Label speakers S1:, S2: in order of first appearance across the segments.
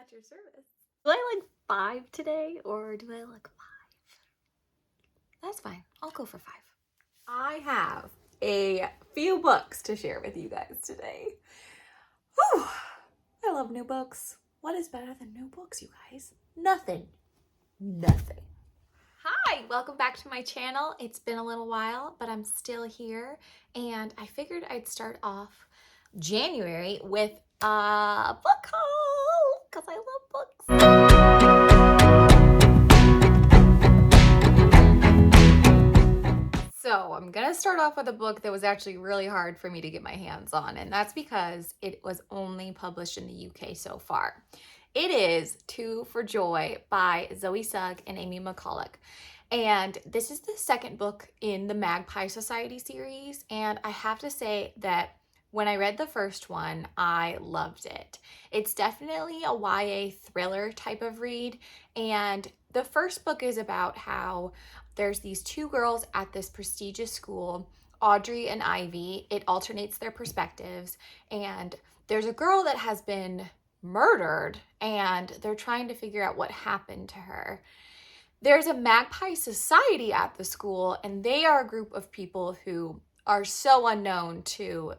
S1: At your service. Do I like 5 today or do I look 5? That's fine. I'll go for 5. I have a few books to share with you guys today. Whew. I love new books. What is better than new books, you guys? Nothing. Nothing. Hi, welcome back to my channel. It's been a little while, but I'm still here, and I figured I'd start off January with a book haul because I love books. So I'm gonna start off with a book that was actually really hard for me to get my hands on, and that's because it was only published in the UK so far. It is Two for Joy by Zoe Sugg and Amy McCulloch. And this is the second book in the Magpie Society series. And I have to say that when I read the first one, I loved it. It's definitely a YA thriller type of read. And the first book is about how there's these two girls at this prestigious school, Audrey and Ivy. It alternates their perspectives. And there's a girl that has been murdered and they're trying to figure out what happened to her. There's a Magpie Society at the school, and they are a group of people who are so unknown to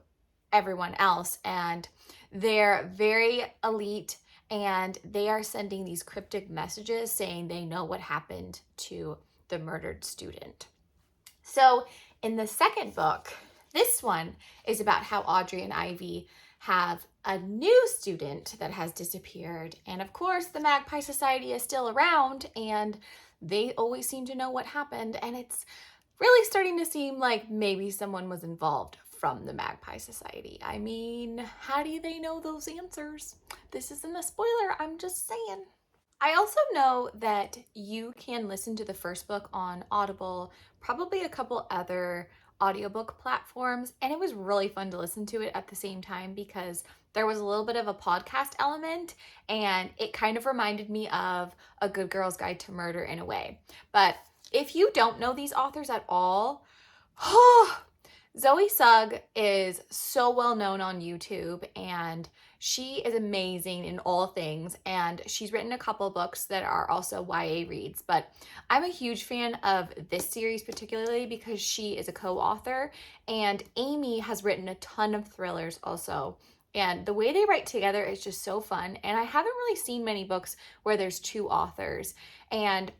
S1: everyone else, and they're very elite, and they are sending these cryptic messages saying they know what happened to the murdered student. So in the second book, this one is about how Audrey and Ivy have a new student that has disappeared. And of course, the Magpie Society is still around and they always seem to know what happened. And it's really starting to seem like maybe someone was involved from the Magpie Society. I mean, how do they know those answers? This isn't a spoiler, I'm just saying. I also know that you can listen to the first book on Audible, probably a couple other audiobook platforms, and it was really fun to listen to it at the same time because there was a little bit of a podcast element and it kind of reminded me of A Good Girl's Guide to Murder in a way. But if you don't know these authors at all, Zoe Sugg is so well known on YouTube and she is amazing in all things, and she's written a couple books that are also YA reads, but I'm a huge fan of this series particularly because she is a co-author, and Amy has written a ton of thrillers also. And the way they write together is just so fun, and I haven't really seen many books where there's two authors. And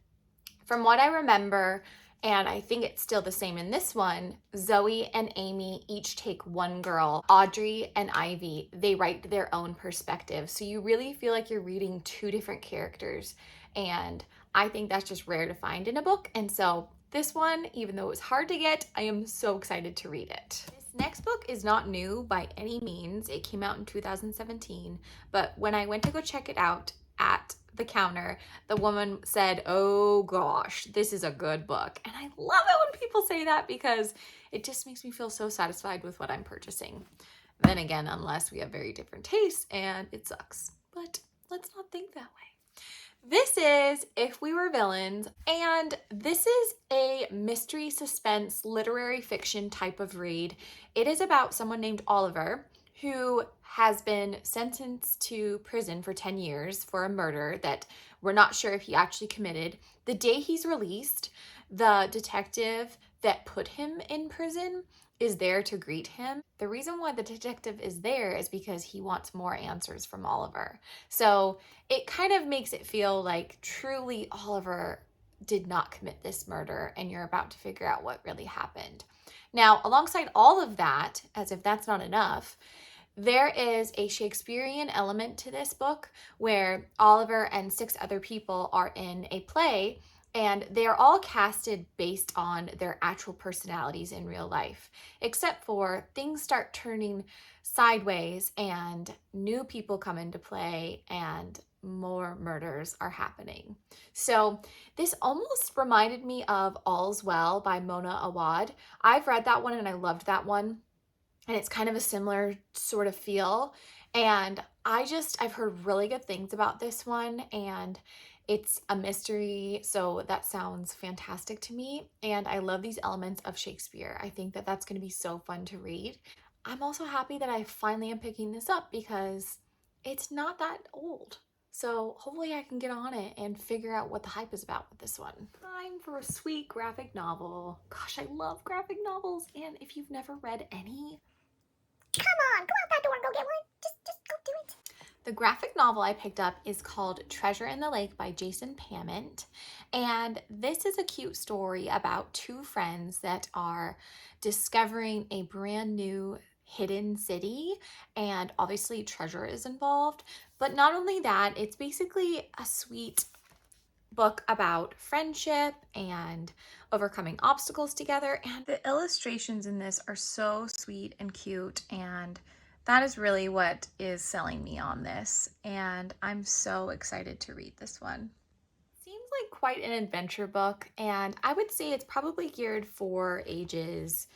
S1: from what I remember, and I think it's still the same in this one, Zoe and Amy each take one girl. Audrey and Ivy, they write their own perspective. So you really feel like you're reading two different characters. And I think that's just rare to find in a book. And so this one, even though it was hard to get, I am so excited to read it. This next book is not new by any means. It came out in 2017. But when I went to go check it out at the counter, the woman said, "Oh gosh, this is a good book." And I love it when people say that because it just makes me feel so satisfied with what I'm purchasing. Then again, unless we have very different tastes and it sucks. But let's not think that way. This is If We Were Villains, and this is a mystery suspense literary fiction type of read. It is about someone named Oliver who has been sentenced to prison for 10 years for a murder that we're not sure if he actually committed. The day he's released, the detective that put him in prison is there to greet him. The reason why the detective is there is because he wants more answers from Oliver. So it kind of makes it feel like truly Oliver did not commit this murder and you're about to figure out what really happened. Now, alongside all of that, as if that's not enough, there is a Shakespearean element to this book where Oliver and 6 other people are in a play and they are all casted based on their actual personalities in real life, except for things start turning sideways and new people come into play and more murders are happening. So this almost reminded me of All's Well by Mona Awad. I've read that one and I loved that one. And it's kind of a similar sort of feel. And I've heard really good things about this one, and it's a mystery, so that sounds fantastic to me. And I love these elements of Shakespeare. I think that that's going to be so fun to read. I'm also happy that I finally am picking this up because it's not that old. So hopefully I can get on it and figure out what the hype is about with this one. Time for a sweet graphic novel. Gosh, I love graphic novels. And if you've never read any,
S2: come on, go out that door and go get one. Just go do it.
S1: the graphic novel I picked up is called Treasure in the Lake by Jason Pament. And this is a cute story about two friends that are discovering a brand new hidden city. And obviously, treasure is involved. But not only that, it's basically a sweet book about friendship and overcoming obstacles together. And the illustrations in this are so sweet and cute. And that is really what is selling me on this. And I'm so excited to read this one. Seems like quite an adventure book. And I would say it's probably geared for ages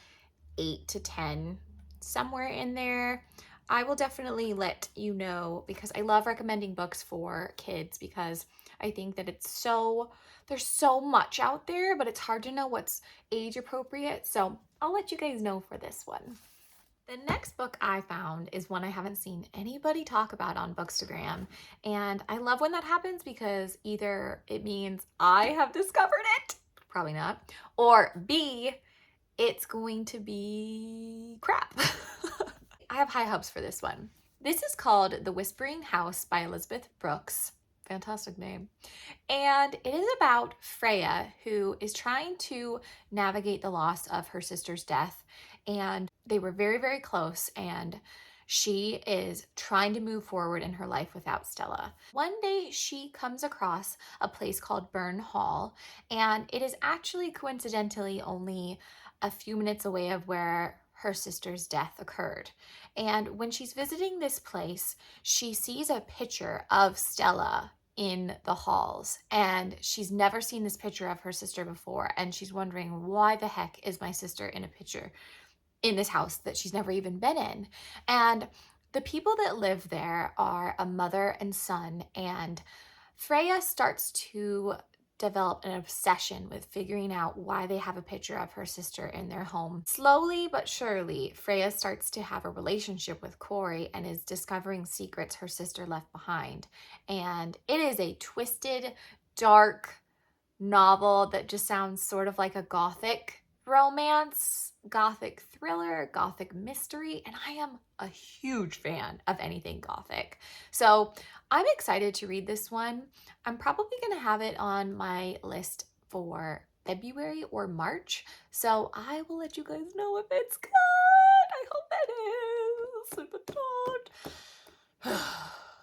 S1: 8 to 10, somewhere in there. I will definitely let you know because I love recommending books for kids because I think that there's so much out there, but it's hard to know what's age appropriate. So I'll let you guys know for this one. The next book I found is one I haven't seen anybody talk about on Bookstagram. And I love when that happens because either it means I have discovered it, probably not, or B, it's going to be crap. I have high hopes for this one. This is called The Whispering House by Elizabeth Brooks. Fantastic name. And it is about Freya, who is trying to navigate the loss of her sister's death. And they were very, very close. And she is trying to move forward in her life without Stella. One day she comes across a place called Burn Hall, and it is actually coincidentally only a few minutes away of where her sister's death occurred. And when she's visiting this place, she sees a picture of Stella in the halls, and she's never seen this picture of her sister before, and she's wondering, why the heck is my sister in a picture in this house that she's never even been in? And the people that live there are a mother and son, and Freya starts to develop an obsession with figuring out why they have a picture of her sister in their home. Slowly but surely, Freya starts to have a relationship with Corey and is discovering secrets her sister left behind. And it is a twisted, dark novel that just sounds sort of like a gothic romance, gothic thriller, gothic mystery, and I am a huge fan of anything gothic. So I'm excited to read this one. I'm probably going to have it on my list for February or March, so I will let you guys know if it's good. I hope it is.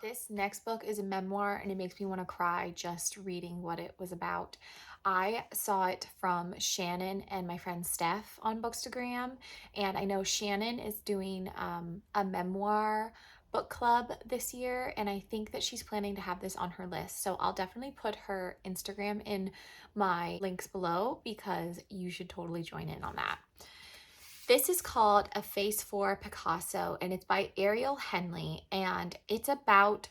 S1: This next book is a memoir, and it makes me want to cry just reading what it was about. I saw it from Shannon and my friend Steph on Bookstagram, and I know Shannon is doing a memoir book club this year, and I think that she's planning to have this on her list. So I'll definitely put her Instagram in my links below because you should totally join in on that. This is called A Face for Picasso, and it's by Ariel Henley, and it's about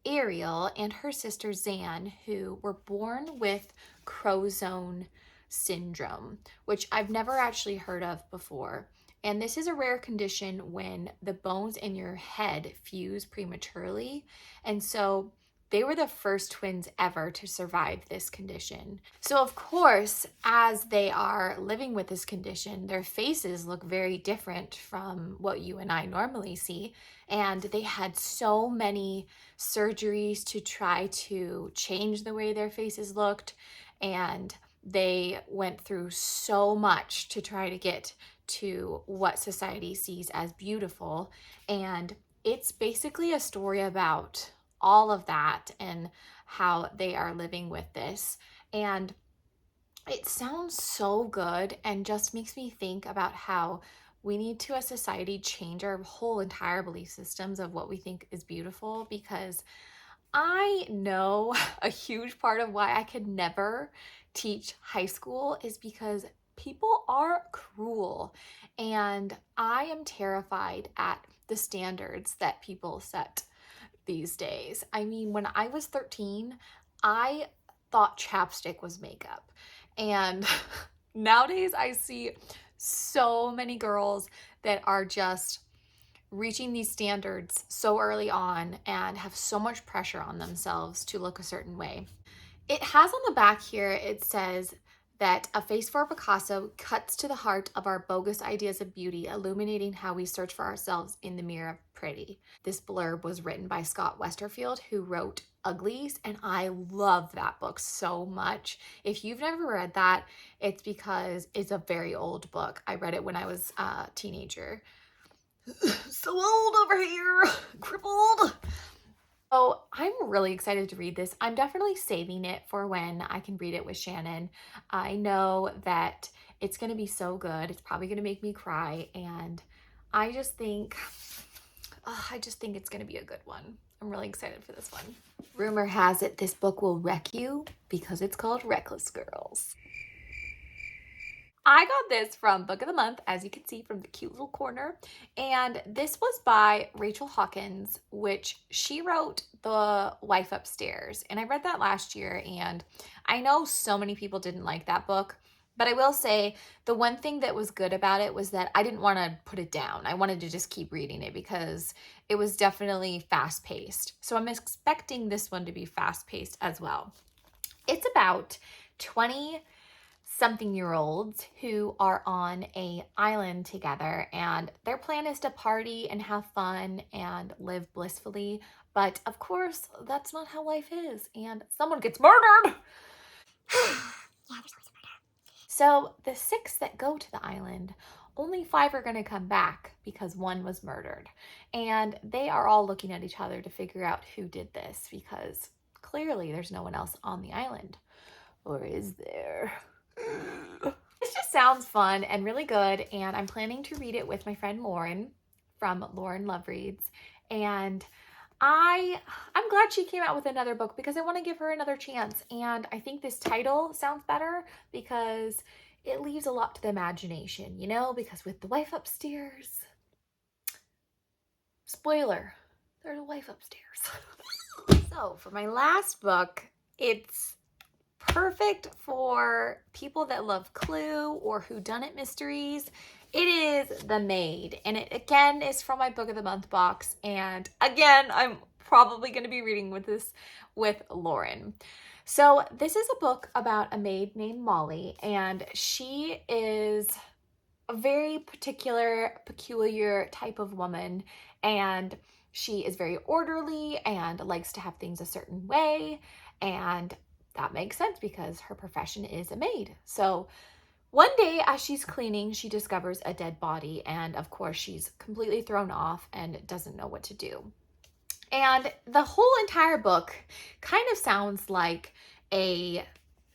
S1: Ariel and her sister Zan, who were born with Crozone syndrome, which I've never actually heard of before. And this is a rare condition when the bones in your head fuse prematurely. And so they were the first twins ever to survive this condition. So, of course, as they are living with this condition, their faces look very different from what you and I normally see. And they had so many surgeries to try to change the way their faces looked. And they went through so much to try to get to what society sees as beautiful. And it's basically a story about all of that and how they are living with this. And it sounds so good and just makes me think about how we need to, as society, change our whole entire belief systems of what we think is beautiful, because I know a huge part of why I could never teach high school is because people are cruel, and I am terrified at the standards that people set these days. I mean, when I was 13, I thought chapstick was makeup. And nowadays I see so many girls that are just reaching these standards so early on and have so much pressure on themselves to look a certain way. It has on the back here, it says that a face for Picasso cuts to the heart of our bogus ideas of beauty, illuminating how we search for ourselves in the mirror of pretty. This blurb was written by Scott Westerfield, who wrote Uglies, and I love that book so much. If you've never read that, it's because it's a very old book. I read it when I was a teenager. So old over here, crippled. So I'm really excited to read this. I'm definitely saving it for when I can read it with Shannon. I know that it's going to be so good. It's probably going to make me cry, and I just think, it's going to be a good one. I'm really excited for this one. Rumor has it this book will wreck you because it's called Reckless Girls. I got this from Book of the Month, as you can see from the cute little corner. And this was by Rachel Hawkins, which she wrote The Wife Upstairs. And I read that last year, and I know so many people didn't like that book. But I will say the one thing that was good about it was that I didn't want to put it down. I wanted to just keep reading it because it was definitely fast-paced. So I'm expecting this one to be fast-paced as well. It's about 20 something-year-olds who are on a island together, and their plan is to party and have fun and live blissfully. But of course, that's not how life is, and someone gets murdered.
S2: Yeah, there's always a murder.
S1: So the 6 that go to the island, only 5 are going to come back because 1 was murdered. And they are all looking at each other to figure out who did this, because clearly there's no one else on the island. Or is there? This just sounds fun and really good, and I'm planning to read it with my friend Lauren from Lauren Love Reads. And I'm glad she came out with another book because I want to give her another chance. And I think this title sounds better because it leaves a lot to the imagination, you know, because with The Wife Upstairs, spoiler, there's a wife upstairs. So for my last book, it's perfect for people that love Clue or whodunit mysteries. It is The Maid, and it again is from my Book of the Month box. And again, I'm probably going to be reading with Lauren. So this is a book about a maid named Molly, and she is a very peculiar type of woman, and she is very orderly and likes to have things a certain way, and that makes sense because her profession is a maid. So one day as she's cleaning, she discovers a dead body, and of course she's completely thrown off and doesn't know what to do. And the whole entire book kind of sounds like a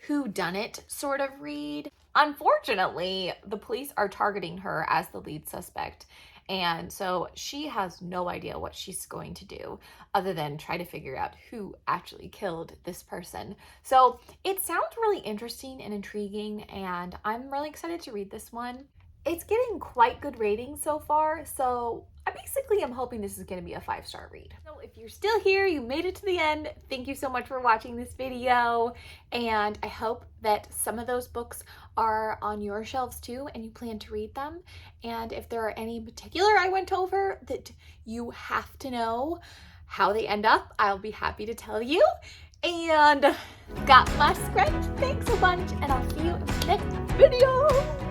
S1: whodunit sort of read. Unfortunately, the police are targeting her as the lead suspect. And so she has no idea what she's going to do other than try to figure out who actually killed this person. So it sounds really interesting and intriguing, and I'm really excited to read this one. It's getting quite good ratings so far, so I basically am hoping this is going to be a 5-star read. So if you're still here, you made it to the end, thank you so much for watching this video, and I hope that some of those books are on your shelves too and you plan to read them. And if there are any in particular I went over that you have to know how they end up, I'll be happy to tell you. And got my scratch, thanks a bunch, and I'll see you in the next video.